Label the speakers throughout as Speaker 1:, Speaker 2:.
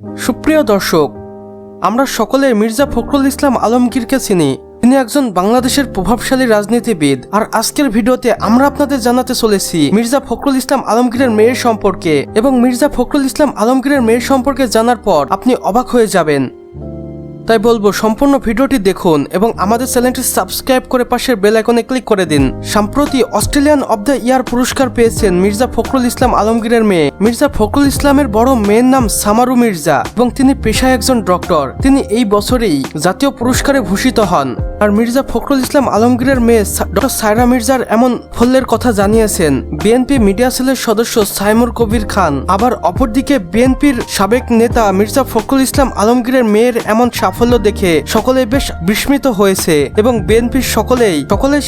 Speaker 1: সুপ্রিয় দর্শক, আমরা সকলে মির্জা ফখরুল ইসলাম আলমগীরকে চিনি। তিনি একজন বাংলাদেশের প্রভাবশালী রাজনীতিবিদ। আর আজকের ভিডিওতে আমরা আপনাদের জানাতে চলেছি মির্জা ফখরুল ইসলাম আলমগীরের মেয়ের সম্পর্কে। এবং মির্জা ফখরুল ইসলাম আলমগীরের মেয়ের সম্পর্কে জানার পর আপনি অবাক হয়ে যাবেন। তাই বলবো সম্পূর্ণ ভিডিওটি দেখুন এবং আমাদের চ্যানেলটি সাবস্ক্রাইব করে পাশের বেল আইকনে ক্লিক করে দিন। সম্প্রতি অস্ট্রেলিয়ান অব দ্য ইয়ার পুরস্কার পেয়েছেন মির্জা ফখরুল ইসলাম আলমগীরের মেয়ে। মির্জা ফখরুল ইসলামের বড় মেয়ের নাম সামারু মির্জা এবং তিনি পেশায় একজন ডক্টর। তিনি এই বছরেই জাতীয় পুরস্কারে ভূষিত হন। আর মির্জা ফখরুল ইসলাম আলমগীরের মেয়ে ডক্টর সায়রা মির্জার এমন ফলের কথা জানিয়েছেন বিএনপি মিডিয়া সেলের সদস্য সাইমুর কবির খান। আবার অপরদিকে বিএনপির সাবেক নেতা মির্জা ফখরুল ইসলাম আলমগীরের মেয়ের এমন সাফল্য দেখে সকলে বেশ বিস্মিত হয়েছে এবং বিএনপির সকলেই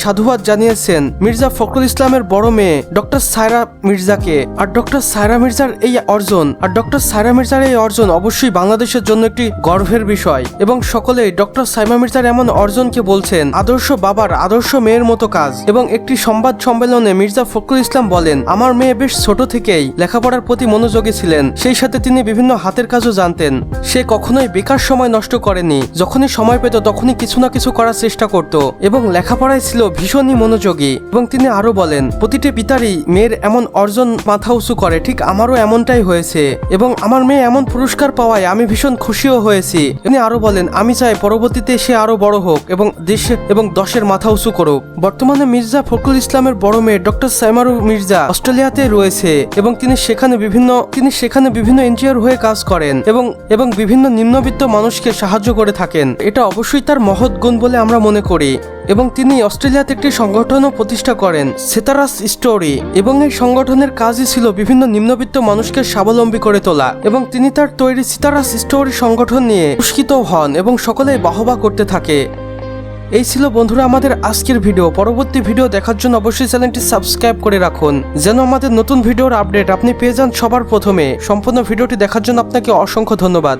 Speaker 1: সাধুবাদ জানিয়েছেন মির্জা ফখরুল ইসলামের বড় মেয়ে ডক্টর সায়রা মির্জাকে। আর ডক্টর সায়রা মির্জার এই অর্জন অবশ্যই বাংলাদেশের জন্য একটি গর্বের বিষয় এবং সকলেই ডক্টর সায়রা মির্জার এমন অর্জনকে বলছেন আদর্শ বাবার আদর্শ মেয়ের মতো কাজ। এবং একটি সংবাদ সম্মেলনে মির্জা ফখরুল ইসলাম বলেন, আমার মেয়ে বেশ ছোট থেকেই লেখাপড়ার প্রতি মনোযোগী ছিলেন। সেই সাথে তিনি বিভিন্ন হাতের কাজও জানতেন। সে কখনোই বেকার সময় নষ্ট করেনি। যখনই সময় পেত তখনই কিছু না কিছু করার চেষ্টা করত এবং লেখাপড়ায় ছিল ভীষণই মনোযোগী। এবং তিনি আরো বলেন, প্রতিটি পিতারই মেয়ের এমন অর্জন মাথা উঁচু করে, ঠিক আমারও এমনটাই হয়েছে এবং আমার মেয়ে এমন পুরস্কার পাওয়ায় আমি ভীষণ খুশিও হয়েছি। তিনি আরো বলেন, আমি চাই পরবর্তীতে সে আরো বড় হোক এবং দেশে এবং দশের মাথা উঁচু করুক। বর্তমানে মির্জা ফখরুল ইসলামের বড় মেয়ে ডক্টর সাইমারু মির্জা অস্ট্রেলিয়াতে রয়েছে এবং তিনি সেখানে বিভিন্ন এনজিওর হয়ে কাজ করেন এবং বিভিন্ন নিম্নবিত্ত মানুষকে সাহায্য করে থাকেন। এটা অবশ্যই তার মহৎ গুণ বলে আমরা মনে করি। এবং তিনি অস্ট্রেলিয়াতে একটি সংগঠনও প্রতিষ্ঠা করেন, সেতারাস স্টোরি। এবং এই সংগঠনের কাজই ছিল বিভিন্ন নিম্নবিত্ত মানুষকে স্বাবলম্বী করে তোলা। এবং তিনি তার তৈরি সেতারাস স্টোরি সংগঠন নিয়ে পুরস্কৃত হন এবং সকলেই বাহবা করতে থাকে। এই ছিল বন্ধুরা আমাদের আজকের ভিডিও। পরবর্তী ভিডিও দেখার জন্য অবশ্যই চ্যানেলটি সাবস্ক্রাইব করে রাখুন যেন আমাদের নতুন ভিডিওর আপডেট আপনি পেয়ে যান সবার প্রথমে। সম্পূর্ণ ভিডিওটি দেখার জন্য আপনাকে অসংখ্য ধন্যবাদ।